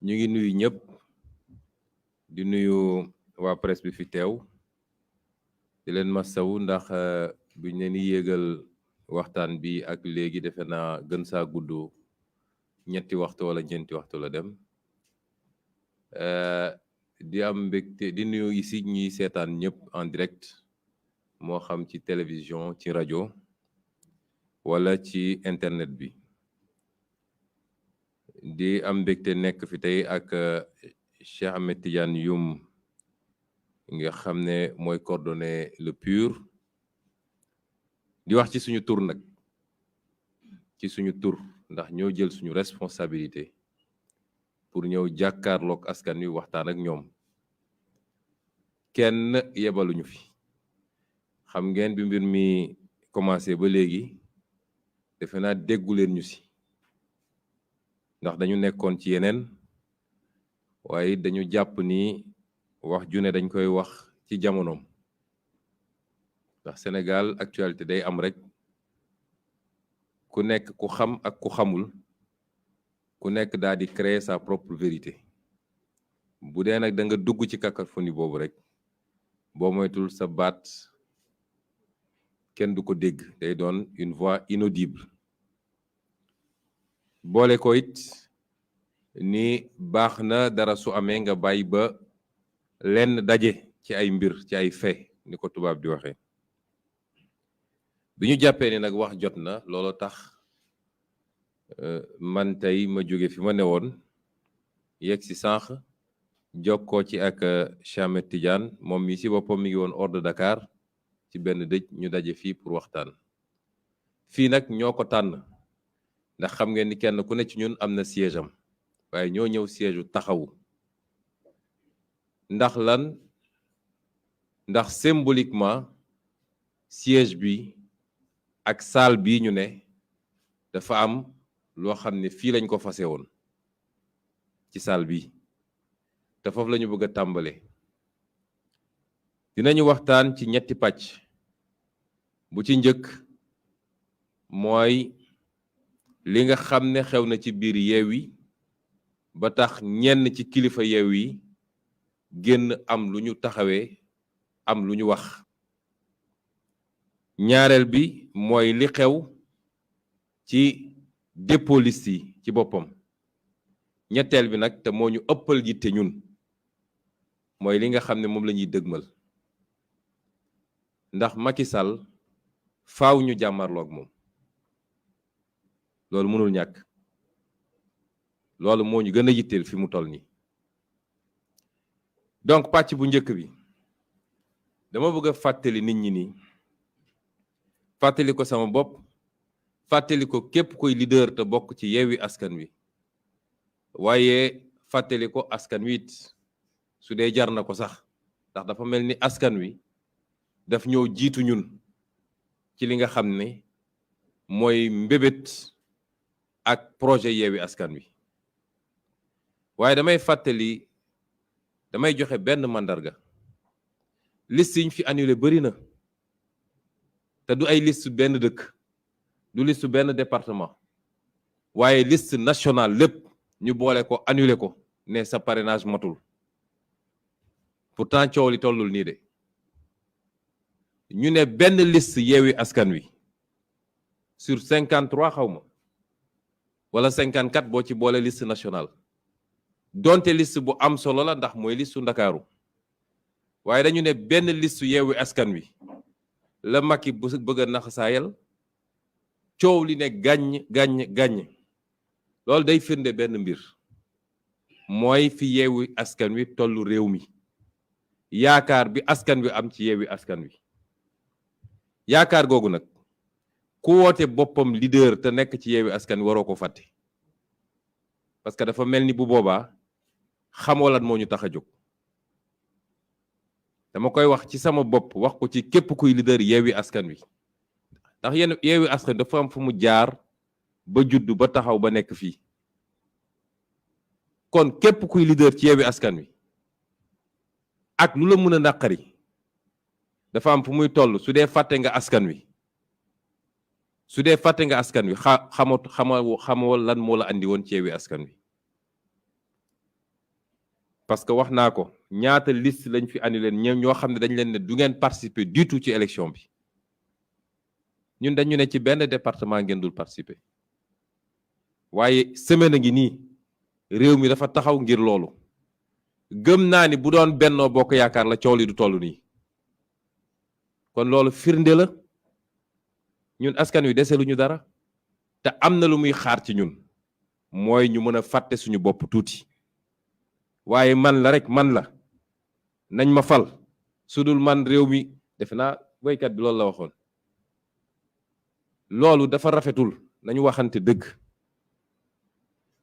ñu ngi nuyu ñëpp di nuyu waa presse bi fi teew di leen masawu ndax biñ leen di yéegal waxtaan bi ak léegi defe naa gën saa gudd ñetti waxtu wala ñeenti waxtu la dem di am mbégte di nuyu ici ñuy seetaan ñëpp en direct moo xam ci télévision ci rajo wala ci internet bi di am mbégte nekk fi tey ak Cheikh Ahmed Tidiane Youm nga xam ne mooy coordonné le PUR di wax ci suñu tur nag ci suñu tur ndax ñoo jël suñu responsabilité pour ñëw jàkkaarloog askan wi waxtaan ak ñoom kenn yebaluñu fi xam ngeen bi mbir mi commencé ba léegi defe naa déggu leen ñu si ndax dañu nekkoon ci yeneen waaye dañu jàpp ni wax ju ne dañ koy wax ci jamonoom ndax Sénégal actualité day am rek ku nekk ku xam ak ku xamul ku nekk daal di créer sa propre vérité bu dee nag da nga dugg ci cacophonie boobu rek boo moytul sa baat kenn du ko dégg day doon une voix inaudible boole ko it ni baax na dara su amee nga bàyyi ba lenn daje ci ay mbir ci ay fait ni ko tubaab di waxee bi ñu jàppee ni nag wax jot na loolu tax man tey ma jóge fi ma newoon yegg si sànq jokkoo ci ak Cheikh Ahmed Tidiane moom mi si boppam mi ngi woon hors de Dakar ci benn dëj ñu daje fii pour waxtaan fii nag ñoo ko tànn ndax xam ngeen ni kenn ku ne ci ñun am na siège am waaye ñoo ñëw siège u taxawu ndax lan ndax symboliquement siège bi ak salle bii ñu ne dafa am loo xam ne fii lañ ko fase woon ci salle bi te foofu la ñu bëgg a tàmbale dinañu waxtaan ci ñetti pàcc bu ci njëkk mooy li nga xam ne xew na ci biir Yewwi ba tax ñenn ci kilifa Yewwi génn am lu ñu taxawee am lu ñu wax ñaareel bi mooy li xew ci dépôt liste yi ci boppam ñetteel bi nag te moo ñu ëppal yitte ñun mooy li nga xam ne moom la ñuy dëgmal ndax Macky Sall faaw ñu jàmmarloog moom loolu mënul ñàkk loolu moo ñu gën a yitteel fi mu toll nii donc pàcc bu njëkk bi dama bëgg a fàttali nit ñi nii fàttali ko sama bopp fàttali ko képp koy leader te bokk ci Yewwi Askan Wi waaye fàttali ko askan wi it su dee jar na ko sax ndax dafa mel ni askan wi daf ñëw jiitu ñun ci li nga xam ne mooy mbébét ak projet Yewwi Askan Wi waaye damay fàttali damay joxe benn mandarga liste yi ñu fi annulé bari na te du ay liste benn dëkk du liste benn département waaye liste nationale lépp ñu boole ko annulé ko ne sa parrainage matul pourtant coow li tollul nii de ñu ne benn liste Yewwi Askan Wi sur 53 xaw ma wala 54 boo ci boole liste nationale donte liste bu am solo la ndax mooy listu Ndakaaru waaye dañu ne benn liste Yewwi Askan Wi la Macky bu bëgg a naxasaayal coow li ne gàññ loolu day firnde benn mbir mooy fi Yewwi Askan Wi tollu réew mi yaakaar bi askan wi am ci Yewwi Askan Wi yaakaar googu nag ku woote boppam leader te nekk ci Yewwi Askan Wi waroo ko fàtte parce que dafa mel ni bu boobaa xamoo lan moo ñu tax a jóg dama koy wax ci sama bopp wax ko ci képp kuy leader Yewwi Askan Wi ndax yéen Yewwi Askan Wi dafa am fu mu jaar ba juddu ba taxaw ba nekk fii kon képp kuy leader ci Yewwi Askan Wi ak lu la mën a naqari dafa am fu muy toll su dee fàtte nga askan wi su dee fàtte nga askan wi xamoo lan moo la andi woon ci Yewwi Askan Wi parce que wax naa ko ñaata liste lañ fi annulé ñoom ñoo xam ne dañ leen ne du ngeen participer du tout ci élection bi ñun dañu ne ci benn département ngeen dul participer waaye semaine a ngi nii réew mi dafa taxaw ngir loolu gëm naa ni bu doon Benno Bokk Yaakaar la coow li du toll nii kon loolu firnde la ñun askan wi dese lu ñu dara te am na lu muy xaar ci ñun mooy ñu mën a fàtte suñu bopp tuuti waaye man la rek man la nañ ma fal su dul man réew mi defe naa woykat bi loolu la waxoon loolu dafa rafetul nañu waxante dëgg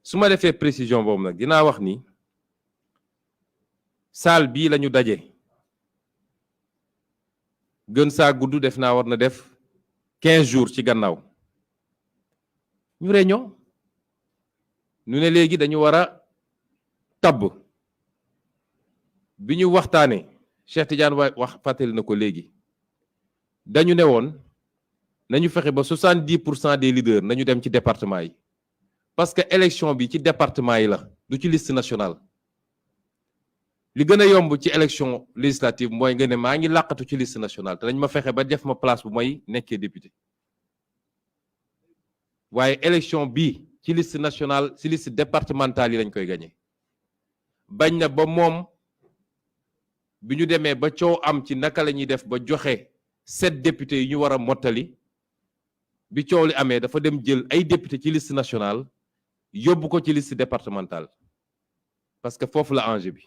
su ma defee précision boobu nag dinaa wax ni salle bii lañu daje gën saa gudd def naa war na def 15 jours ci gannaaw ñu réunion ñu ne léegi dañu war a tabb bi ñu waxtaanee Cheikh Tidiane wax fàttali na ko léegi dañu ne woon nañu fexe ba 70% des leaders nañu dem ci département yi parce que élection bi ci département yi la du ci liste nationale li gën a yomb ci élection législative mooy nga ne maa ngi làqatu ci liste nationale te dañ ma fexe ba def ma place bu may nekkee député waaye élection bi ci liste nationale ci liste départementale yi lañ koy gagné bañ na ba moom bi ñu demee ba coow am ci naka la ñuy def ba joxe 7 députés yi ñu war a mottali bi coow li amee dafa dem jël ay député ci liste nationale yóbbu ko ci liste départementale parce que foofu la enjeu bi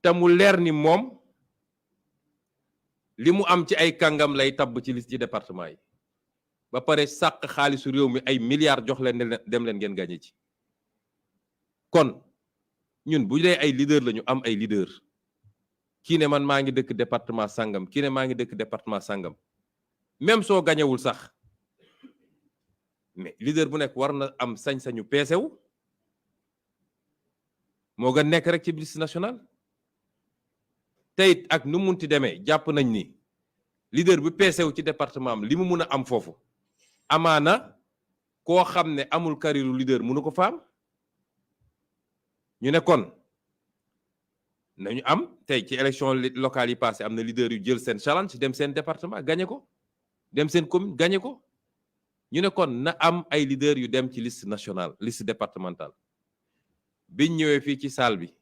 te mu leer ni moom li mu am ci ay kàngam lay tabb ci liste ci département yi ba pare sàq xaalisu réew mi ay milliards jox leen dem leen ngeen gagné ci kon ñun bu dee ay leader la ñu am ay leader kii ne man maa ngi dëkk département sangam kii ne maa ngi dëkk département sangam même soo gañewul sax mais leader bu nekk war na am sañ-sañu peesewu moo nga nekk rek ci liste nationale teyit ak nu munti demee jàpp nañ ni leader bu peesewu ci département am li mu mun a am foofu amaana koo xam ne amul carrière leader mënu ko fa am ñu ne kon nañu am tey ci élection locale yi passé am na leader yu jël seen challenge dem seen département gagné ko dem seen commune gagné ko ñu ne kon na am ay leader yu dem ci liste nationale liste départementale biñ ñëwee fii ci salle bi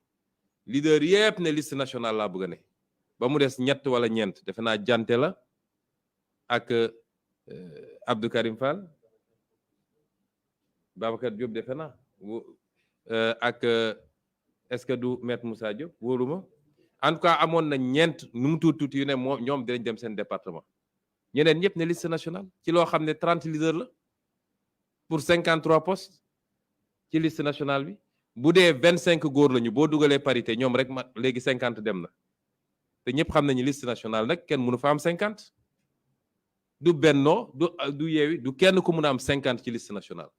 leader yépp ne liste nationale laa bëgg a ne ba mu des ñett wala ñeent defe naa jante la ak Abdou Karim Fall Babacar Diop defe naa ak est-ce que du Maître Moussa Diop wóoruma en tout cas amoon na ñeent nu mu tuuti yu ne moom ñoom dinañ dem seen département ñeneen ñëpp ne liste nationale ci loo xam ne 30 leaders la pour 53 postes ci liste nationale bi bu dee 25 góor lañu boo dugalee parité ñoom rek ma léegi 50 dem na te ñëpp xam nañu liste nationale nag kenn mënu fa am 50 du Benno du Yewwi du kenn ku mën a am 50 ci liste nationale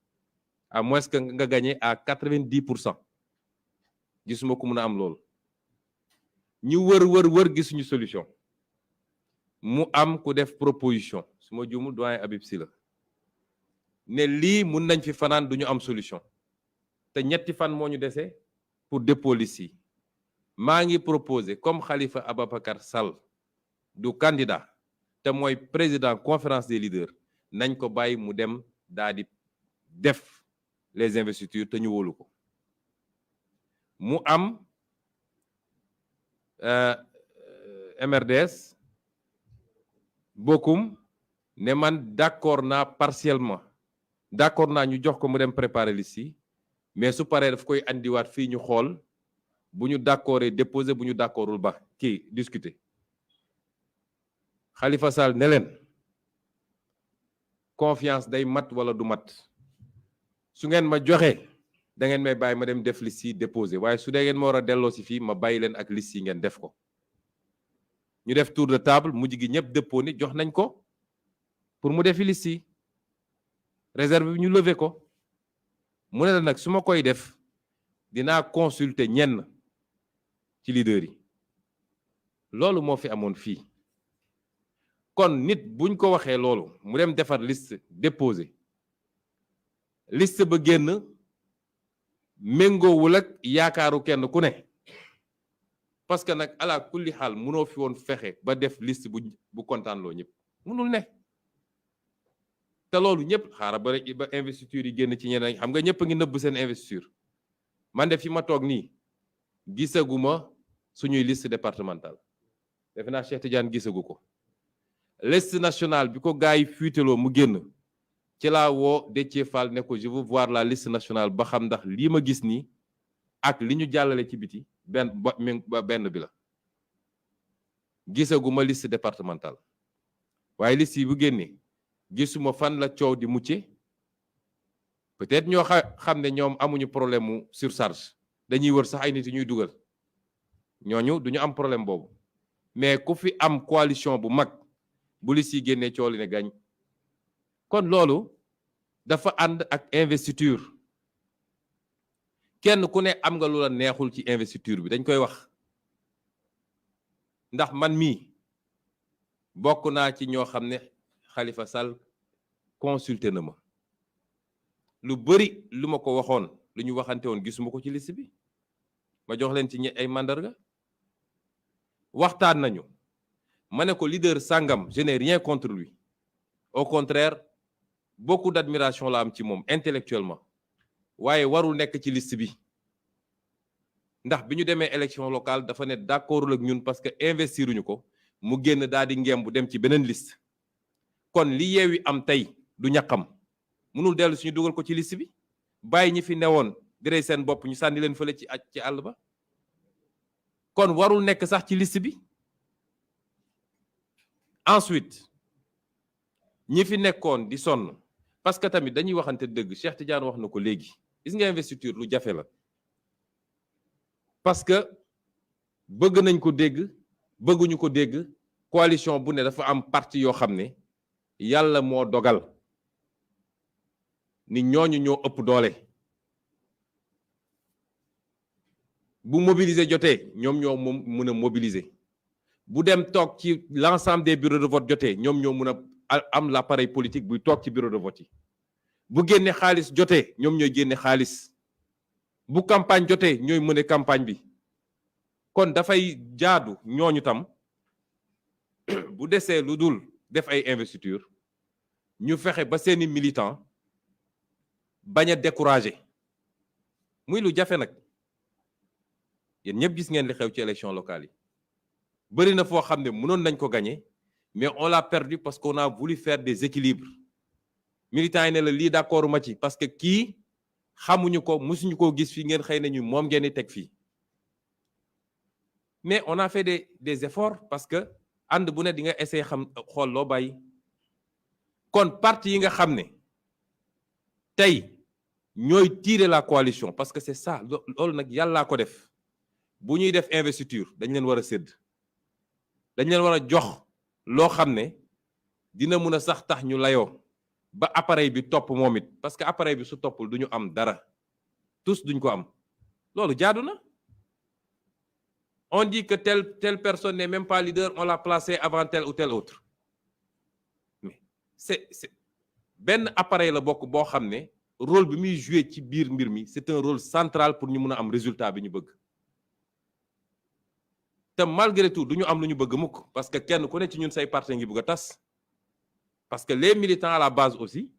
à moins que nga gagné à 90%. gisuma ko mën a am loolu ñu wër gisuñu solution mu am ku def proposition su ma juumul doyen Habib Sy la ne lii mun nañ fi fanaan duñu am solution te ñetti fan moo ñu dese pour dépôt liste yi maa ngi proposé comme Khalifa Ababacar Sall du candidat te mooy président conférence des leaders nañ ko bàyyi mu dem daal di def les investitures te ñu wóolu ko mu am MRDS bokkum ne man d'accord naa partiellement d'accord naa ñu jox ko mu dem préparer liste yi mais su paree daf koy andiwaat fii ñu xool bu ñu d'accordé déposer bu ñu d'accordul ba kii discuter Khalifa Sall ne leen confiance day mat wala du mat su ngeen ma joxe da ngeen may bàyyi ma dem def liste yi déposer waaye su dee ngeen ma war a delloo si fii ma bàyyi leen ak liste yi ngeen def ko ñu def tour de table mujj gi ñëpp dëppoo ni jox nañ ko pour mu defi liste yi réserve bi ñu lever ko mu ne la nag su ma koy def dinaa consulter ñenn ci leader yi loolu moo fi amoon fii kon nit buñ ko waxee loolu mu dem defar liste déposer liste ba génn méngoowul ak yaakaaru kenn ku ne parce que nag ala kulli xaal munoo fi woon fexe ba def liste bu kontaanloo ñëpp munul ne te loolu ñëpp xaaral ba investiture yi génn ci ñeneen xam nga ñëpp a ngi nëbb seen investiture man de fi ma toog nii gisaguma suñuy liste départementale defe naa Cheikh Tidiane gisagu ko liste nationale bi ko gars yi fuiteloo mu génn ci laa woo Déthié Fall ne ko je veux voir la liste nationale ba xam ndax lii ma gis nii ak li ñu jàllale ci biti benn bi la gisaguma liste départementale waaye liste yi bu génnee gisuma fan la coow di mucce peut-être ñoo xam ne ñoom amuñu problème mu surcharge dañuy wër sax ay nit ñuy dugal ñooñu duñu am problème boobu mais ku fi am coalition bu mag bu liste yi génnee coow li ne gañ kon loolu dafa ànd ak investiture kenn ku ne am nga lu la neexul ci investiture bi dañ koy wax ndax man mii bokk naa ci ñoo xam ne Khalifa Sall consulté na ma lu bari lu ma ko waxoon lu ñu waxante woon gisuma ko ci liste bi ma jox leen ci ay mandarga waxtaan nañu ma ne ko leader sangam je n'ai rien contre lui au contraire beaucoup d'admiration la am ci moom intellectuellement waaye warul nekk ci liste bi ndax bi ñu demee élection locale dafa ne d'accordul ak ñun parce que investiruñu ko mu génn daal di ngemb dem ci beneen liste kon li Yewwi am tey du ñàkkam mënul dellu suñu dugal ko ci liste bi bàyyi ñi fi newoon di rey seen bopp ñu sànni leen fële ci àll ba kon warul nekk sax ci liste bi ensuite ñi fi nekkoon di sonn parce que tamit dañuy waxante dëgg Cheikh Tidiane wax na ko léegi gis nga investiture lu jafe la parce que bëgg nañ ko dégg bëgguñu ko dégg coalition bu ne dafa am parti yoo xam ne yàlla moo dogal ni ñooñu ñoo ëpp doole bu mobiliser jotee ñoom ñoo mën a mobiliser bu dem toog ci l'ensemble des bureaux de vote jotee ñoom ñoo mën a am l'appareil politique buy toog ci bureau de vote yi bu génne xaalis jotee ñoom ñooy génne xaalis bu campagne jotee ñooy mëne campagne bi kon dafay jaadu ñooñu tam bu desee lu dul def ay investiture ñu fexe ba seeni militant bañ a décourager muy lu jafe nag yéen ñëpp gis ngeen li xew ci élection locale yi bëri na foo xam ne mënoon nañ ko gagner mais on l'a perdu parce qu'on a voulu faire des équilibres militants yi ne la lii d'accord ma ci parce que kii xamuñu ko musuñu koo gis fii ngeen xëy nañu moom ngeen di teg fii mais on a fait des efforts parce que ànd bu ne di nga essayer xam xool loo bàyyi kon parti yi nga xam ne tey ñooy tirer la coalition parce que c'est ça loolu nag yàllaa ko def bu ñuy def investiture dañ leen war a sédd dañ leen war a jox loo xam ne dina mun a sax tax ñu layoo ba appareil bi topp moom it parce que appareil bi su toppul du ñu am dara tous duñ ko am loolu jaadu na on dit que telle personne n'est même pas leader on l'a placé avant tel ou tel autre mais c'est benn appareil la bokk boo xam ne rôle bi muy jouer ci biir mbir mi c'est un rôle central pour ñu mun a am résultat bi ñu bëgg te malgré tout du ñu am lu ñu bëgg mukk parce que kenn ku ne ci ñun say parti ngi bëgg a tas parce que les militants à la base aussi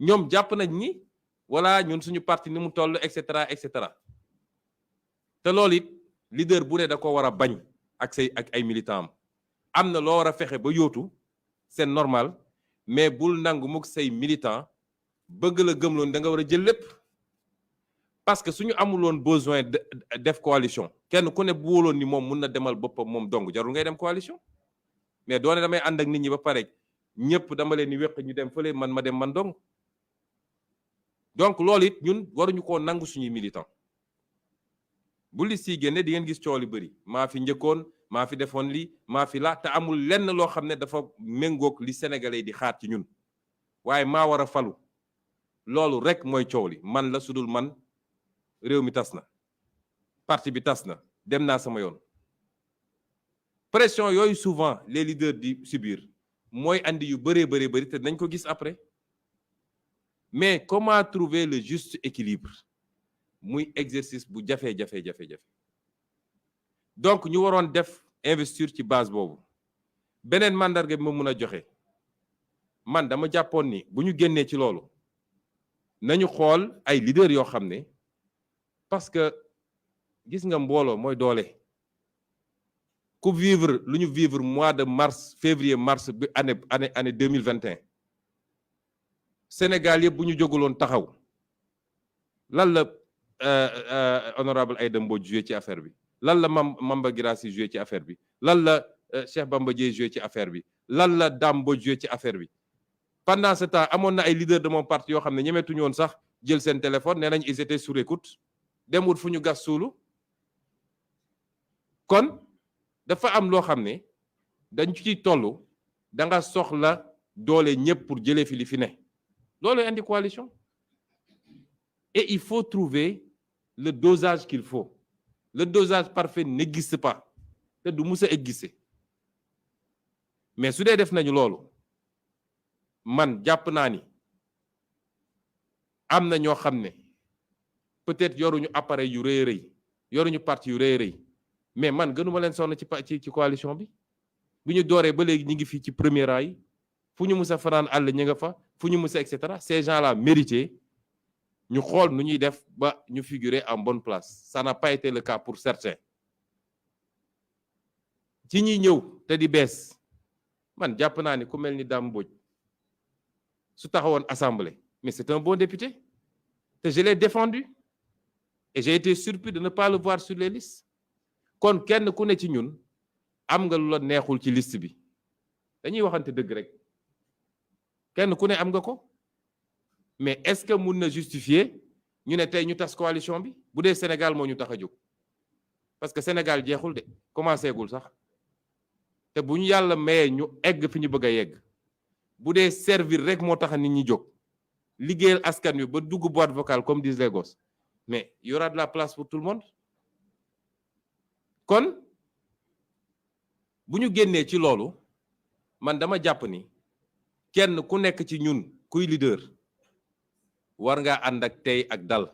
ñoom jàpp nañ ni voilà ñun suñu parti ni mu toll et cetera et cetera te loolu it leader bu ne da ko war a bañ ak ay militants am na loo war a fexe ba yóotu c'est normal mais bul nangu mukk say militants bëgg la gëmloon da nga war a jël lépp parce que suñu amul woon besoin def coalition kenn ku ne bu wóoloon ni moom mun na demal boppam moom dong jarul ngay dem coalition mais doone damay ànd ak nit ñi ba pare ñëpp dama leen ni wéq ñu dem fële man ma dem man dong donc loolu it ñun waruñu koo nangu suñuy militant bu li si génne di ngeen gis coow li bëri maa fi njëkkoon maa fi defoon lii maa fi la te amul lenn loo xam ne dafa méngoog li sénégalais di xaar ci ñun waaye maa war a falu loolu rek mooy coow li man la sudul man réew mi tas na parti bi tas na dem naa sama yoon pression yooyu souvent les leaders di subir mooy andi yu bëree bëri te nañ ko gis après mais comment trouver le juste équilibre muy exercice bu jafe donc ñu waroon def investiture ci base boobu. beneen mandarga bi ma mun a joxe man dama jàppoon ni bu ñu génnee ci loolu nañu xool ay leader yoo xam ne parce que gis nga mbooloo mooy doole. ku vivre lu ñu vivre mois de mars février mars bi année 2021 Sénégal yëpp bu ñu jóguloon taxaw lan la honorable Aïda Mbodj joué ci affaire bi lan la Mamba Guirassy joué ci affaire bi lan la Cheikh Bamba Dièye joué ci affaire bi lan la Dame Mbodj joué ci affaire bi pendant ce temps amoon na ay leader de mon parti yoo xam ne ñemetuñu woon sax jël seen téléphone nee nañ ils étaient sur écoute dem wut fu ñu gas suulu kon dafa am loo xam ne dañ ci toll da nga soxla doole ñëpp pour jëlee fi li fi ne loolu indi coalition et il faut trouver le dosage qu'il faut le dosage parfait n'existe pas te du mus a exister mais su dee def nañu loolu man jàpp naa ni am na ñoo xam ne peut-être yoruñu appareil yu rëy rëy yoruñu parti yu rëy rëy mais man gënuma leen sonn ci coalition bi bu ñu dooree ba léegi ñu ngi fii ci premier rang yi fu ñu mus a fanaan àll ñu nga fa fu ñu mus a et cetera ces gens-là mérité ñu xool nu ñuy def ba ñu figurer en bonne place ça n'a pas été le cas pour certains ci ñi ñëw te di bees man jàpp naa ni ku mel ni Dame Mbodj su taxawoon assemblée mais c'est un bon député te je l'ai défendu et j'ai été surpris de ne pas le voir sur les listes kon kenn ku ne ci ñun am nga lu la neexul ci liste bi dañuy waxante dëgg rek kenn ku ne am nga ko mais est-ce que mun na justifier ñu ne tey ñu tas coalition bi bu dee Sénégal moo ñu tax a jóg parce que Sénégal jeexul de commencé gul sax te bu ñu yàlla mayee ñu egg fi ñu bëgg a yegg bu dee servir rek moo tax nit ñi jóg liggéeyal askan wi ba dugg boîte vocale comme disent les gosses mais il y aura de la place pour tout le monde kon bu ñu génnee ci loolu man dama jàpp ni kenn ku nekk ci ñun kuy leader war nga ànd ak tey ak dal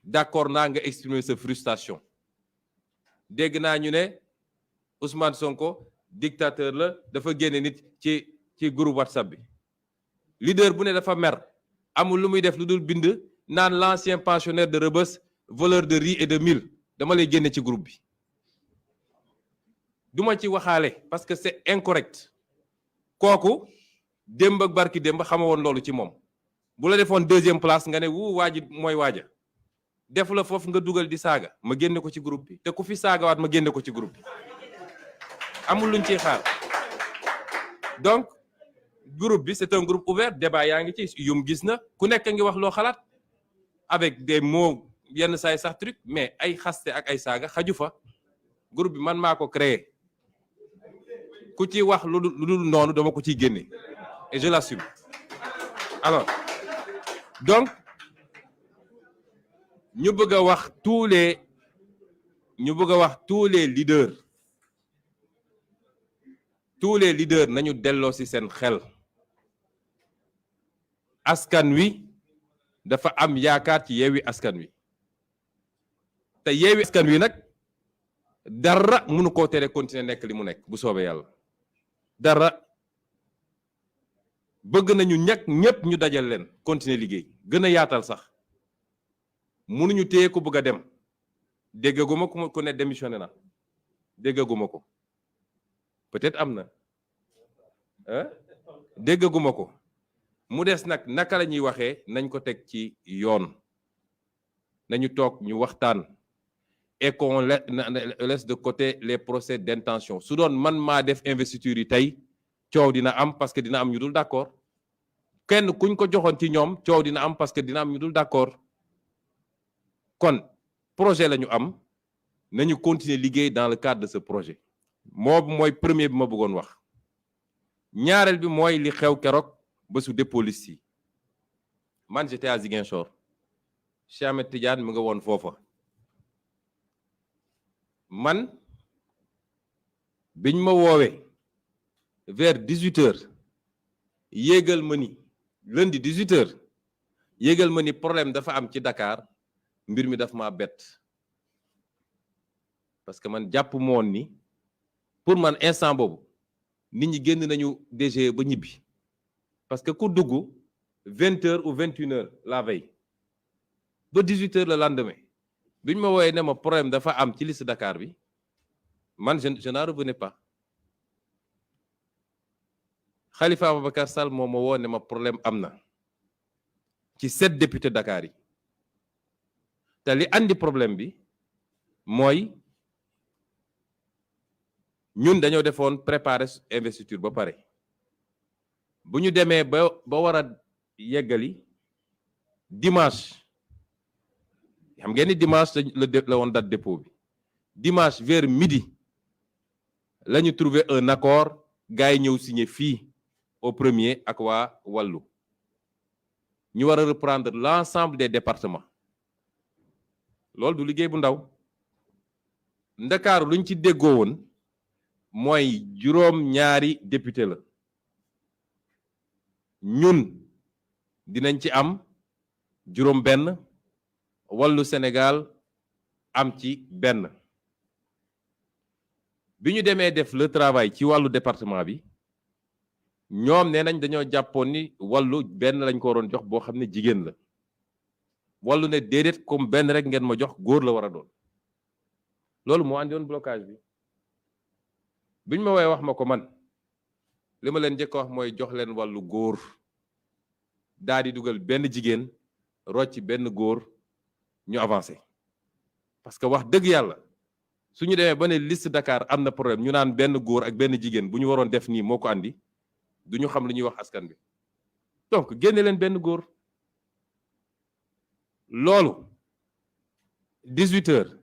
d'accord naa nga exprimer sa frustration dégg naa ñu ne Ousmane Sonko dictateur la dafa génne nit ci groupe WhatsApp bi leader bu ne dafa mer amul lu muy def lu dul bind naan l'ancien pensionnaire de Rebeuss voleur de riz et de mil dama lay génne ci groupe bi duma ci waxaale parce que c'est incorrect kooku démb ak barki démb xama woon loolu ci moom bu la defoon deuxième place nga ne wu waaji mooy waaja def la foofu nga dugal di saaga ma génne ko ci groupe bi te ku fi saagawaat ma génne ko ci groupe bi amul luñ ciy xaar donc groupe bi c'est un groupe ouvert débat yaa ngi ci yum gis na ku nekk ngi wax loo xalaat avec des mots yenn saay sax truc mais ay xaste ak ay saaga xaju fa groupe bi man maa ko créé ku ci wax lu dul noonu dama ko ciy génne et je l'assume alors donc ñu bëgg a wax tous les leaders nañu delloo ci seen xel askan wi dafa am yaakaar ci Yewwi Askan Wi te Yewwi Askan Wi nag dara mënu koo tere continuer nekk li mu nekk bu soobee yàlla dara bëgg nañu ñëpp ñu dajal leen continuer liggéey gën a yaatal sax mënuñu téye ku bëgg a dem déggaguma ku ne démissionné na déggaguma ko peut-être am na déggaguma ko mu des nag naka la ñuy waxee nañ ko teg ci yoon nañu toog ñu waxtaan et qu'on laisse de côté les procès d'intention su doon man maa def investiture yi tey coow dina am parce que dina am ñu dul d'accord kenn kuñ ko joxoon ci ñoom coow dina am parce que dina am ñu dul d'accord kon projet la ñu am nañu continuer liggéey dans le cadre de ce projet mooy premier bi ma bëggoon wax ñaareel bi mooy li xew keroog ba su dépôt liste yi man j'étais à Ziguinchor Cheikh Ahmed Tidiane mu nga woon foofa man biñ ma woowee vers 18h yéegal ma ni lundi 18h yéegal ma ni problème dafa am ci Dakar mbir mi daf ma bett parce que man jàpp moon ni pour man instant boobu nit ñi génn nañu DG ba ñibbi parce que ku dugg 20h ou 21h la veille ba 18h le lendemain biñ ma wooyee ne ma problème dafa am ci liste Dakar bi man je n'en revenais pas Khalifa Ababacar Sall moo ma woo ne ma problème am na ci 7 députés Dakar yi te li andi problème bi mooy ñun dañoo defoon préparer investiture ba pare bu ñu demee ba war a yeggali dimanche xam ngeen ni dimanche la woon date dépôt bi dimanche vers midi la ñu trouvé un accord gars yi ñëw signé fii au premier ak waa wàllu ñu war a reprendre l'ensemble des départements loolu du liggéey bu ndaw Ndakaaru luñ ci déggoo woon mooy juróom-ñaari député la ñun dinañ ci am juróom-benn wàllu Sénégal am ci benn bi ñu demee def le travail ci wàllu département bi ñoom nee nañ dañoo jàppoon ni wàllu benn lañ ko waroon jox boo xam ne jigéen la wàllu ne déedéet comme benn rek ngeen ma jox góor la war a doon loolu moo andi woon blocage bi biñ ma woowee wax ma ko man li ma leen njëkk a wax mooy jox leen wàllu góor daal di dugal benn jigéen rocci benn góor ñu avancé parce que wax dëgg yàlla su ñu demee ba ne liste Dakar am na problème ñu naan benn góor ak benn jigéen bu ñu waroon def nii moo ko andi du ñu xam lu ñuy wax askan bi donc génne leen benn góor loolu 18h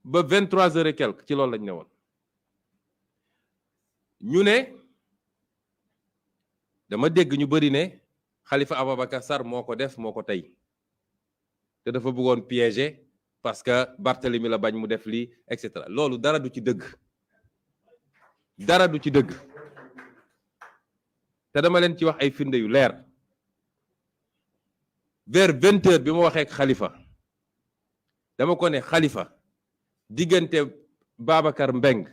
ba 23h et quelque ci loolu lañ ne woon ñu ne dama dégg ñu bari ne Khalifa Ababacar Sall moo ko def moo ko tey te dafa bëggoon piéger parce que Barthélemy la bañ mu def lii et cetera loolu dara du ci dëgg dara du ci dëgg te dama leen ci wax ay firnde yu leer vers 20h bi ma waxee ak Khalifa dama ko ne Khalifa diggante Babacar Mbeng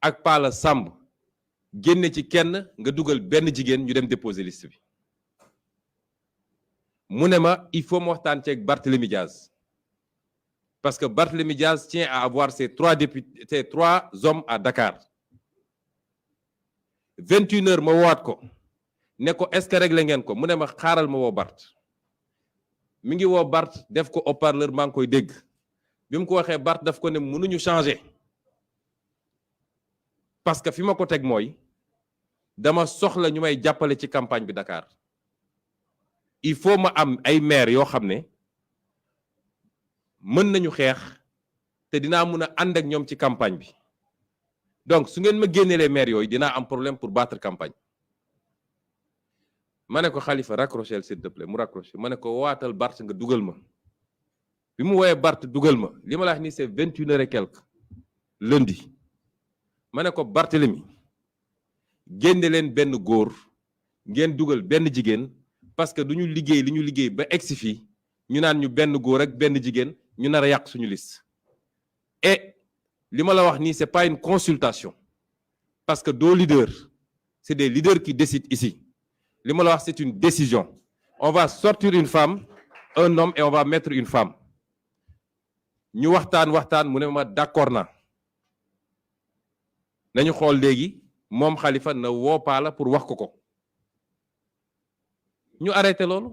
ak Pala Samb génne ci kenn nga dugal benn jigéen ñu dem déposer liste bi mu ne ma il faut ma waxtaan ceeg Barthélemy Diaz parce que Barthélemy Diaz tient à avoir ses 3 députés, ses 3 hommes à Dakar 21h ma woowaat ko ne ko est-ce que réglé ngeen ko mu ne ma xaaral ma woo Barth mi ngi woo Barth def ko haut-parleur maa ngi koy dégg bi mu ko waxee Barth daf ko ne mënuñu changer parce que fi ma ko teg mooy dama soxla ñu may jàppale ci campagne bi Dakar il faut ma am ay maire yoo xam ne mën nañu xeex te dinaa mun a ànd ak ñoom ci campagne bi donc su ngeen ma génnelee maire yooyu dinaa am problème pour battre campagne ma ne ko Khalifa raccrochel s'il te plaît mu raccroché ma ne ko waatal Barth nga dugal ma bi mu woowee Barth dugal ma li ma la wax ni c'est 21h et quelque lundi ma ne ko Barthélemy génne leen benn góor ngeen dugal benn jigéen parce que du ñu liggéey li ñu liggéey ba egsi fii ñu naan ñu benn góor ak benn jigéen ñu nar a yàq suñu liste et li ma la wax nii c'est pas une consultation parce que doo leader c'est des leaders qui décident ici li ma la wax c'est une décision on va sortir une femme un homme et on va mettre une femme ñu waxtaan mu ne ma d'accord na nañu xool léegi moom Khalifa na woo Pala pour wax ko ñu arrêté loolu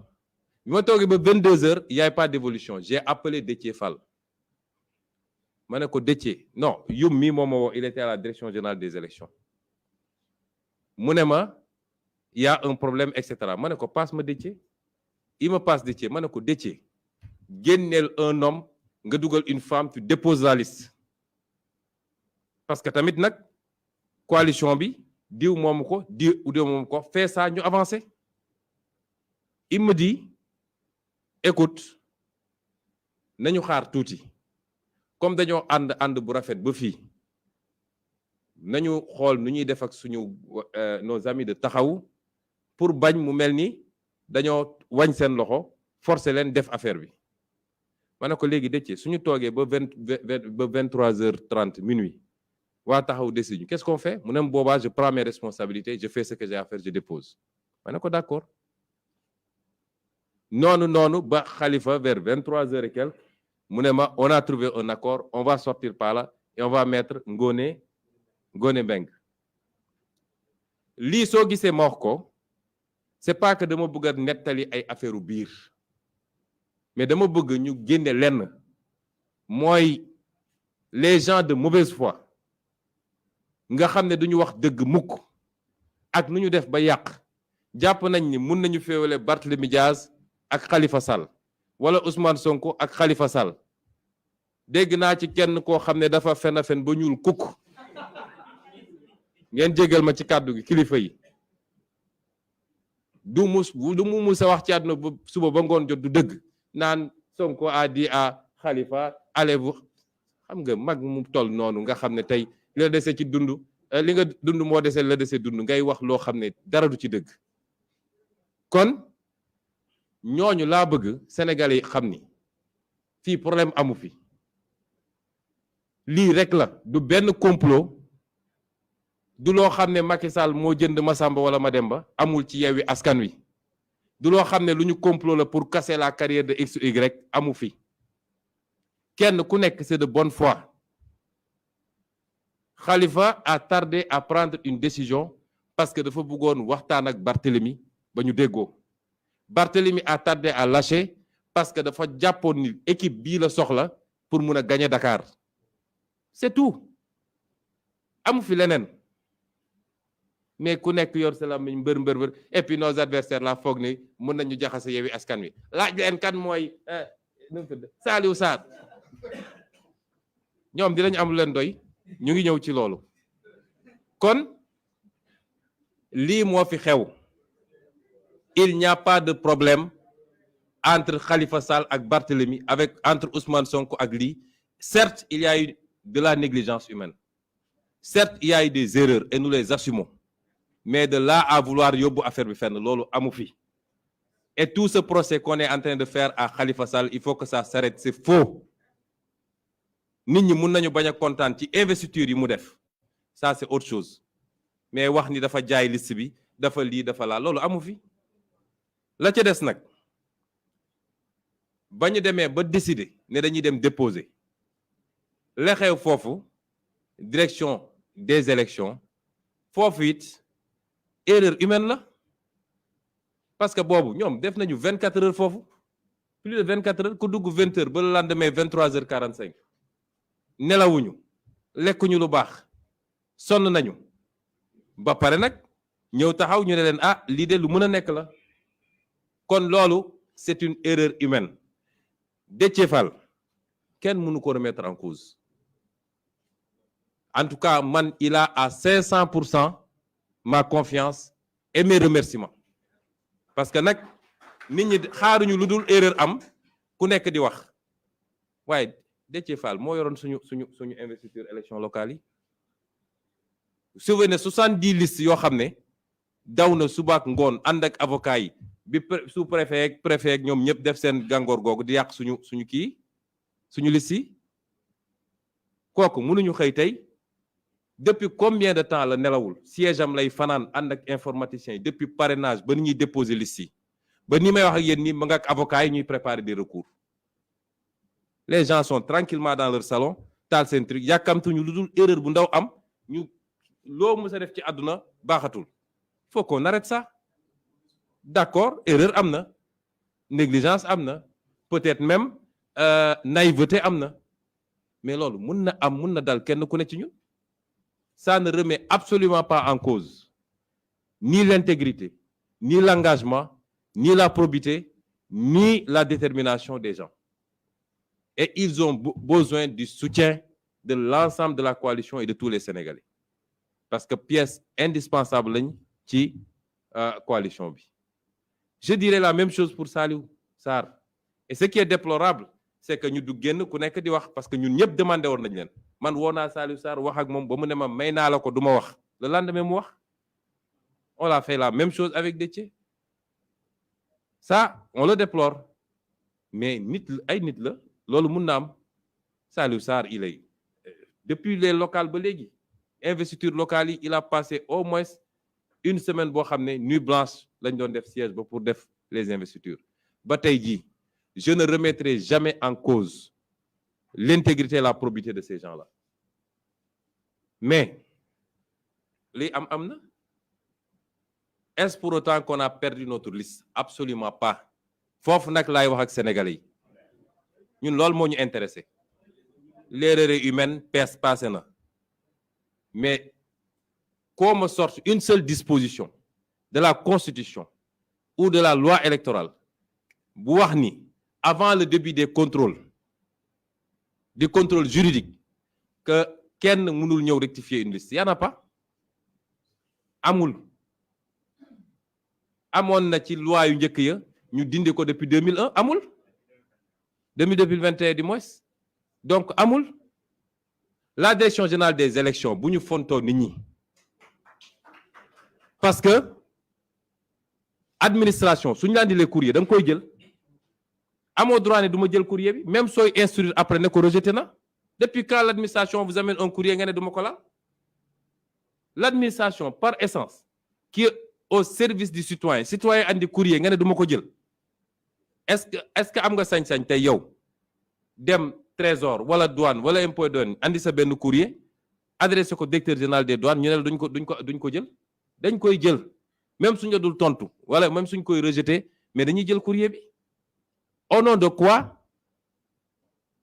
bi ma toogee ba 22h il y a pas d'évolution j'ai appelé Déthié Fall ma ne ko Déthié non yum mii moom ma woo il était à la direction générale des élections mu ne ma il y a un problème et cetera ma ne ko passe ma Déthié il me passe Déthié ma ne ko Déthié génneel un homme nga dugal une femme tu déposes la liste parce que tamit nag coalition bi diw moomu ko diw moomu ko fait ça ñu avancer il me dit écoute nañu xaar tuuti comme dañoo ànd bu rafet ba fii nañu xool nu ñuy def ak suñu nos amis de taxawu pour bañ mu mel ni dañoo wañ seen loxo forcer leen def affaire bi ma ne ko léegi Déthié suñu toogee ba 23h30 minuit waa taxaw décision qu'est-ce qu'on fait mu ne ma boobaa je prends mes responsabilités je fais ce que j'ai à faire je dépose ma ne ko d'accord noonu ba Khalifa vers 23h et quelques mu ne ma on a trouvé un accord on va sortir par là et on va mettre Ngoné Mbengue lii soo gisee ma wax ko c'est pas que dama bëgg a nettali ay affaire biir mais dama bëgg ñu génne lenn mooy les gens de mauvaise foi nga xam ne duñu wax dëgg mukk ak nu ñu def ba yàq jàpp nañ ni mun nañu féewale Barthélémy Diaz ak Khalifa Sall wala Ousmane Sonko ak Khalifa Sall dégg naa ci kenn koo xam ne dafa fen ba ñuul kukk ngeen jégal ma ci kàddu gi kilifa yi du mu mus a wax ci àdduna ba suba ba ngoon jot du dëgg naan Sonko a dit à Khalifa allez-vous xam nga mag mu toll noonu nga xam ne tey li la dese ci dund li nga dund moo dese la dese dund ngay wax loo xam ne dara du ci dëgg kon ñooñu laa bëgg Sénégalais yi xam ni fii problème amu fi lii rek la du benn complot du loo xam ne Macky Sall moo jënd Massamba wala Mademba amul ci Yewwi Askan Wi du loo xam ne lu ñu complot la pour casser la carrière de X ou Y amu fi kenn ku nekk c'est de bonne foi Khalifa a tardé à prendre une décision parce que dafa bëggoon waxtaan ak Barthélemy ba ñu déggoo Barthélemy a tardé à lâcher parce que dafa jàppoon ni équipe bii la soxla pour mun a gagner Dakar c'est tout amu fi leneen mais ku nekk yor sa làmmiñ mbër et puis nos adversaires la foog ni mën nañu jaxase Yewwi Askan Wi laaj leen kan mooy Saliou Sarr ñoom dinañ am leen doy ñu ngi ñëw ci loolu kon lii moo fi xew il n'y a pas de problème entre Khalifa Sall ak Barthélemy entre Ousmane Sonko ak lii certes il y a eu de la négligence humaine certes il y a eu des erreurs et nous les assumons mais de là à vouloir yóbbu affaire bi fenn loolu amu fi et tout ce procès qu'on est en train de faire à Khalifa Sall il faut que ça s'arrête c'est faux nit ñi mun nañu bañ a kontaan ci investiture yi mu def ça c'est autre chose mais wax ni dafa jaay liste bi dafa lii dafa laa loolu amu fi la ca des nag ba ñu demee ba décider ne dañuy dem déposer la xew foofu direction des élections foofu it erreur humaine la parce que boobu ñoom def nañu 24 heures foofu plus de 24 heures ku dugg 20 heures ba le lendemain 23h45 nelawuñu lekkuñu lu baax sonn nañu ba pare nag ñëw taxaw ñu ne leen ah lii de lu mën a nekk la kon loolu c'est une erreur humaine Déthié Fall kenn mënu ko remettre en cause en tout cas man il a à 500% ma confiance et mes remerciements parce que nag nit ñi xaaruñu lu dul erreur am ku nekk di wax waaye Déthié Fall moo yoroon suñu investiture élection locale yi souvenez 70 listes yoo xam ne daw na subaak ngoon ànd ak avocat yi bi sous-préfet ak préfet ak ñoom ñëpp def seen gàngoor googu di yàq suñu liste yi kooku mënuñu xëy tey depuis combien de temps la nelawul siège am lay fanaan ànd ak informaticiens yi depuis parrainage ba ni ñuy déposer liste yi ba ni may wax ak yéen nii ma nga ak avocat yi ñuy préparer des recours les gens sont tranquillement dans leur salon taal seen truc yàkkamtuñu lu dul erreur bu ndaw am ñu loo mës a def ci àdduna baaxatul faut qu'on arrête ça d'accord erreur am na négligence am na peut-être même naïveté am na mais loolu mun na dal kenn ku ne ci ñun ça ne remet absolument pas en cause ni l'intégrité ni l'engagement ni la probité ni la détermination des gens et ils ont besoin du soutien de l'ensemble de la coalition et de tous les Sénégalais parce que pièce indispensable lañ ci coalition bi. Je dirais la même chose pour Saliou Sarr et ce qui est déplorable c'est que ñu du génn ku nekk di wax parce que ñun ñëpp demandé woon nañ leen man woo naa Saliou Sarr wax ak moom ba mu ne ma may naa la ko du ma wax le lendemain mu wax on a fait la même chose avec Déthié ça on le déplore mais nit la loolu mun na am. Saliou Sarr il est depuis les locales ba léegi investiture locale yi il a passé au moins une semaine boo xam ne nuit blanche lañ doon def siège ba pour def les investitures ba tey jii je ne remettrai jamais en cause l'intégrité et la probité de ces gens-là mais li am na est-ce pour autant qu'on a perdu notre liste? Absolument pas. Foofu nag laay wax ak sénégalais yi ñun loolu moo ñu intéressé. L'erreur humaine passé na mais qu'on me sorte une seule disposition de la Constitution ou de la loi électorale bu wax ni avant le début des contrôles du contrôle juridique que kenn mënul ñëw rectifier une liste y en a pas amul amoon na ci loi yu njëkk ya ñu dindi ko depuis 2001 amul 2021 du moins donc amul la direction générale des élections bu ñu fontoo nit ñi parce que administration suñu la andilee courrier da nga koy jël amoo droit ne du ma jël courrier bi même sooy instruire après ne ko rejeté na depuis quand l'administration vous amène un courrier nga ne du ma ko laal l'administration par essence qui est au service du citoyen andi courrier nga ne du ma ko jël est-ce que am nga sañ-sañ tey yow dem trésor wala douane wala impôt douane andi sa benn courrier adressé ko directeur général des douanes ñu ne la duñ ko jël dañ koy jël même suñ la dul tontu wala même suñ koy rejeté mais dañuy jël courrier bi au nom de quoi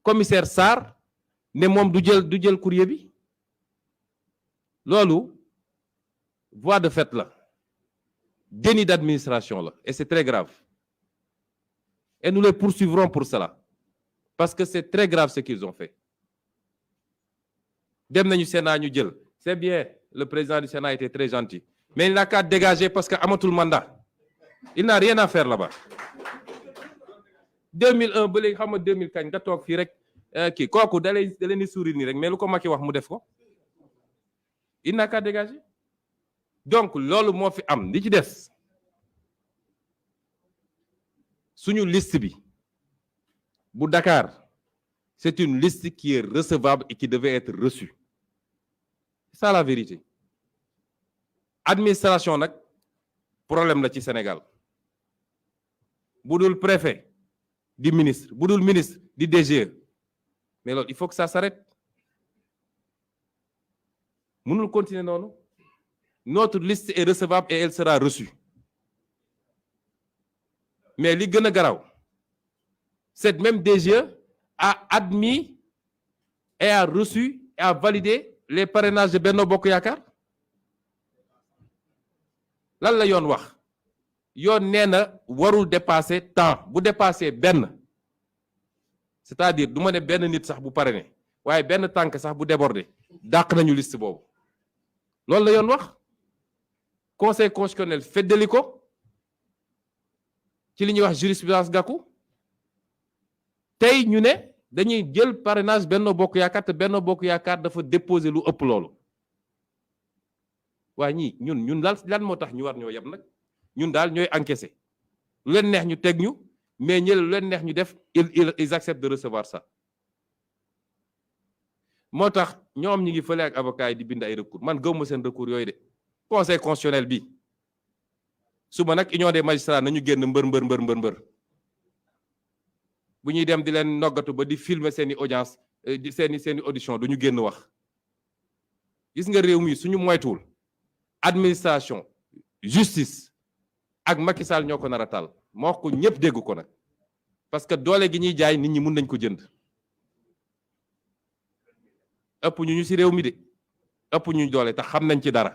commissaire Sarr ne moom du jël courrier bi loolu voie de fait la déni d'administration la et c'est très grave et nous les poursuivrons pour cela parce que c'est très grave ce qu'ils ont fait dem nañu Sénat ñu jël c'est bien le président du Sénat était très gentil mais il n'a qu'à dégager parce que amatul mandat il n'a rien à faire là-bas 2001 ba léegi xam nga 2000 kañ nga toog fii rek kii kooku da leen di sourire nii rek mais lu ko Macky wax mu def ko il n'a qu'à dégager donc loolu moo fi am li ci des suñu liste bi bu Dakar c'est une liste qui est recevable et qui devait être reçue c'est ça la vérité administration nag problème la ci Sénégal bu dul préfet di ministre bu dul ministre di DG mais loolu il faut que ça s'arrête mënul continuer noonu notre liste est recevable et elle sera reçue mais li gën a garaaw cette même DGE a admis et a reçu et a validé les parrainages de Benno Bokk Yaakaar lan la yoon wax yoon nee na warul dépasser temps bu dépasser benn c'est-à-dire du ma ne benn nit sax bu parrainé waaye benn tànk sax bu débordé dàq nañu liste boobu loolu la yoon wax conseil constitutionnel feddali ko ci li ñuy wax jurisprudence Gakou tey ñu ne dañuy jël parrainage Benno Bokk Yaakaar te Benno Bokk Yaakaar dafa déposer lu ëpp loolu waaye ñii ñun lan moo tax ñu war ñoo yem nag ñun daal ñooy encaisser lu leen neex ñu teg ñu mais ñële lu leen neex ñu def ils acceptent de recevoir ça moo tax ñoom ñi ngi fële ak avocat yi di bind ay recours man gëwuma seen recours yooyu de conseil constitutionnel bi suba nag union des magistrats nañu génn mbër bu ñuy dem di leen noggatu ba di filmer seeni audience seeni audition du ñu génn wax gis nga réew mi suñu moytuwul administration justice ak Macky Sall ñoo ko nar a taal moo wax ko ñëpp dégg ko nag parce que doole gi ñuy jaay nit ñi mun nañ ko jënd ëpp ñu ci réew mi de ëpp ñu doole tax xam nañ ci dara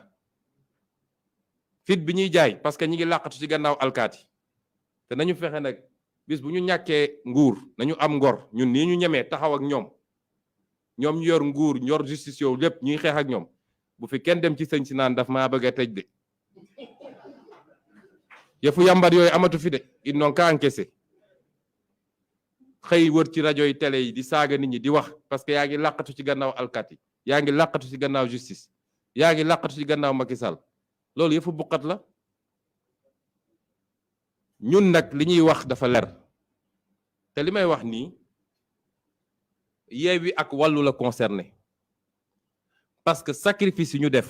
fit bi ñuy jaay parce que ñi ngi làqatu ci gannaaw alkaati te nañu fexe nag bis bu ñu ñàkkee nguur nañu am ngor ñun nii ñu ñemee taxaw ak ñoom ñu yor nguur ñor justice yow lépp ñuy xeex ak ñoom bu fi kenn dem ci sëñ si naan daf maa bëgg a tëj de yëfu yàmbar yooyu amatu fi de ils n'ont qu'à encaisser xëy wër ci rajo yi télé yi di saaga nit ñi di wax parce que yaa ngi làqatu ci gannaaw alkaati yaa ngi làqatu ci gannaaw justice yaa ngi làqatu ci gannaaw Macky Sall loolu yëfu buqat la ñun nag li ñuy wax dafa leer te li may wax nii Yewwi ak Wallu la concerné parce que sacrifice yi ñu def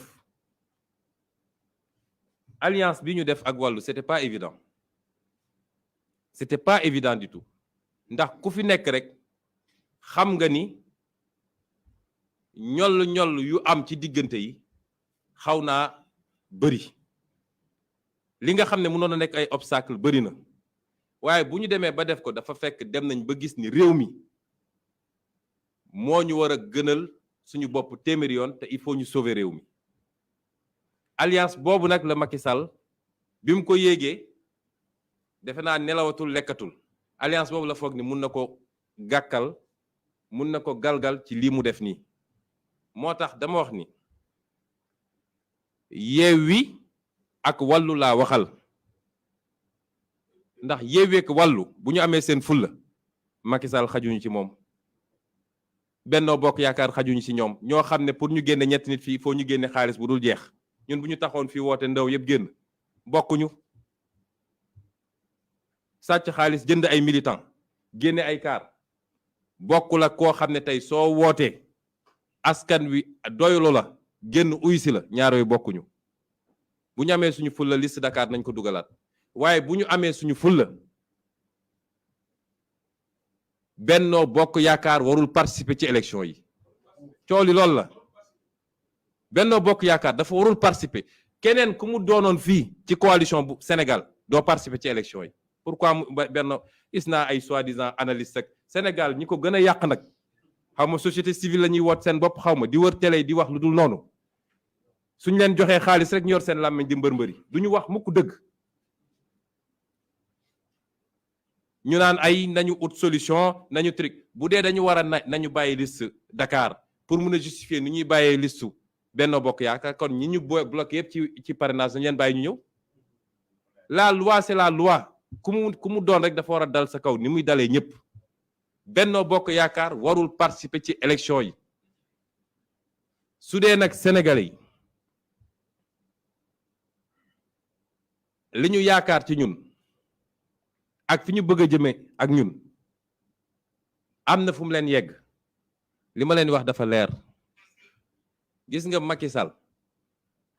alliance bi ñu def ak Wallu c'était pas évident du tout ndax ku fi nekk rek xam nga ni ñoll yu am ci diggante yi xaw naa bëri li nga xam ne mënoon na nekk ay obstacle bëri na waaye bu ñu demee ba def ko dafa fekk dem nañ ba gis ni réew mi moo ñu war a gënal suñu bopp téeméeri yoon te il faut ñu sauver réew mi alliance boobu nag la Macky Sall bi mu ko yéegee defe naa nelawatul lekkatul alliance boobu la foog ni mun na ko gàkkal mun na ko galgal ci lii mu def nii moo tax dama wax ni Yewwi ak Wallu laa waxal ndax Yewwi ak Wallu bu ñu amee seen fulla Macky Sall xajuñu ci moom Benno Bokk Yaakaar xajuñu ci ñoom ñoo xam ne pour ñu génne ñetti nit fii il faut ñu génne xaalis bu dul jeex ñun bu ñu taxoon fii woote ndaw yëpp génn bokkuñu sàcc xaalis jënd ay militant génne ay kaar bokkul ak koo xam ne tey soo wootee askan wi doylu la génn uysi la ñaar yooyu bokkuñu bu ñu amee suñu fulla liste Dakar nañ ko dugalaat waaye bu ñu amee suñu fulla Benno Bokk Yaakaar warul participer ci élection yi coow li loolu la Benno Bokk Yaakaar dafa warul participer keneen ku mu doonoon fii ci coalition bu Sénégal doo participer ci élection yi pourquoi Benno gis naa ay soi-disant analyste ak Sénégal ñi ko gën a yàq nag xaw ma société civile la ñuy woot seen bopp xaw ma di wër télé di wax lu dul noonu suñ leen joxee xaalis rek ñu yor seen làmmiñ di mbër-mbëri du ñu wax mukk dëgg ñu naan ay nañu ut solution nañu truc bu dee dañu war a nañu bàyyi liste Dakar pour mun a justifier ni ñuy bàyyee liste Benno Bokk Yaakaar kon ñi ñu bloqué yëpp ci parrainage nañu leen bàyyi ñu ñëw la loi c'est la loi ku mu doon rek dafa war a dal sa kaw ni muy dalee ñëpp Benno Bokk Yaakaar warul participer ci élection yi su dee nag Sénégalais yi li ñu yaakaar ci ñun ak fi ñu bëgg a jëme ak ñun am na fu mu leen yegg li ma leen wax dafa leer gis nga Macky Sall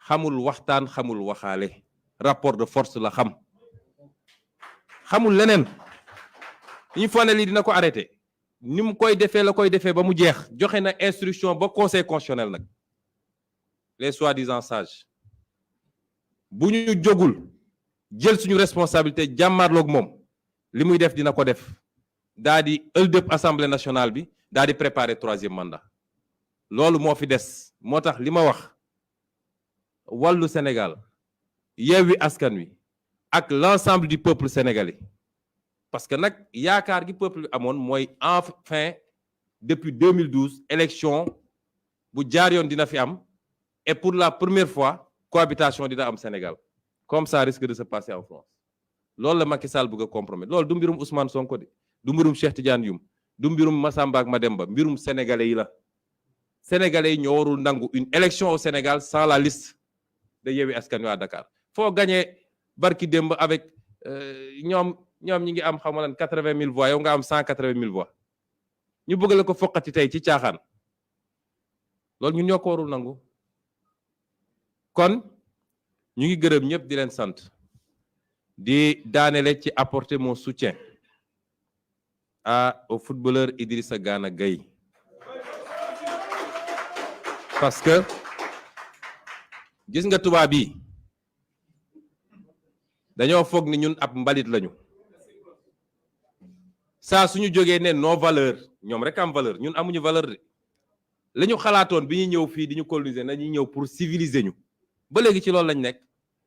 xamul waxtaan xamul waxaale rapport de force la xamul leneen ñu foog ne lii dina ko arrêté ni mu koy defee la koy defee ba mu jeex joxe na instruction ba conseil constitutionnel nag les soi-disant sages bu ñu jógul jël suñu responsabilité jàmmaarloog moom li muy def dina ko def daa di ëldëp assemblée nationale bi daa di préparer troisième mandat loolu moo fi des moo tax li ma wax wàllu Sénégal Yewwi Askan Wi ak l'ensemble du peuple sénégalais parce que nag yaakaar gi peuple bi amoon mooy enfin depuis 2012 élection bu jaar yoon dina fi am et pour la première fois cohabitation dina am Sénégal comme ça risque de se passer en France loolu la Macky Sall bëgg a compromettre loolu du mbirum Ousmane Sonko de du mbirum Cheikh Tidiane Youm du mbirum Massamba ak Mademba mbirum sénégalais yi la sénégalais yi ñoo warul nangu une élection au Sénégal sans la liste de Yewwi Askan Wi à Dakar foo gagné barki démb avec ñoom ñi ngi am xam nga lan 80 000 voix yow nga am 180 000 voix ñu bëgg la ko foqati tey ci caaxaan loolu ñun ñoo ko warul nangu kon ñu ngi gërëm ñëpp di leen sant di daanele ci apporter mon soutien au footballeur Idrissa Gana Gueye parce que gis nga tubaab yi dañoo foog ni ñun ab mbalit lañu saa suñu jógee ne nos valeurs ñoom rek am valeur ñun amuñu valeur de la ñu xalaatoon bi ñuy ñëw fii di ñu coloniser nañuy ñëw pour civiliser ñu ba léegi ci loolu lañ nekk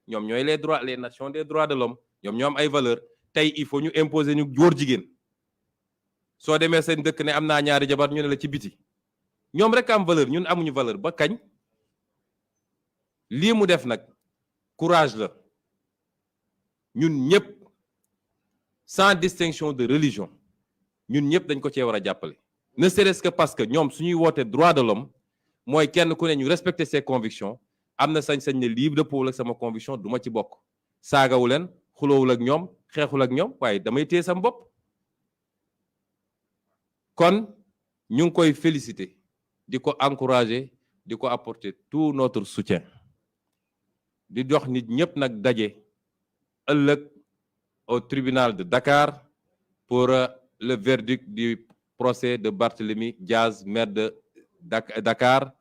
ñoom ñooy les nations des droits de l'homme ñoom ñoo am ay valeur tey il faut ñu imposer ñu góor jigéen soo demee seen dëkk ne am naa ñaari jabar ñu ne la ci biti ñoom rek am valeur ñun amuñu valeur ba kañ lii mu def nag courage la ñun ñëpp sans distinction de religion ñun ñëpp dañ ko cee war a jàppale ne serait-ce que parce que ñoom suñuy woote droit de l'homme mooy kenn ku ne ñu respecter ses convictions am na sañ-sañ ne lii dëppoowul ak sama conviction du ma ci bokk saagawu leen xuloowul ak ñoom xeexul ak ñoom waaye damay téye sam bopp kon ñu ngi koy féliciter di ko encourager di ko apporter tout notre soutien di jox nit ñëpp nag daje ëllëg au tribunal de Dakar pour le verdict du procès de Barthélémy Diaz, maire de Dakar.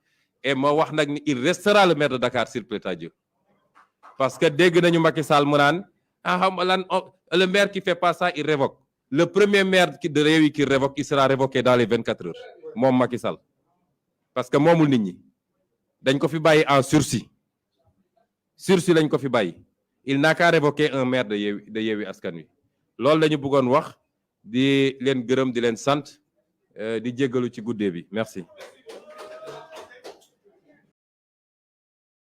Et ma wax nag ni il restera le maire de Dakar s'il plaît à Dieu. Parce que dégg nañu Macky Sall mu naan le maire qui fait pas ça il révoque. Le premier maire de Rewmi qui révoque, il sera révoqué dans les 24 heures. Moom Macky Sall. Parce que moomul nit ñi dañ ko fi bàyyi en sursis. Sursis lañ ko fi bàyyi. Il n'a qu'à révoquer un maire de Yewwi Askan Wi. Loolu lañu bëggoon wax di leen gërëm di leen sant di jéggalu ci guddee bi. Merci.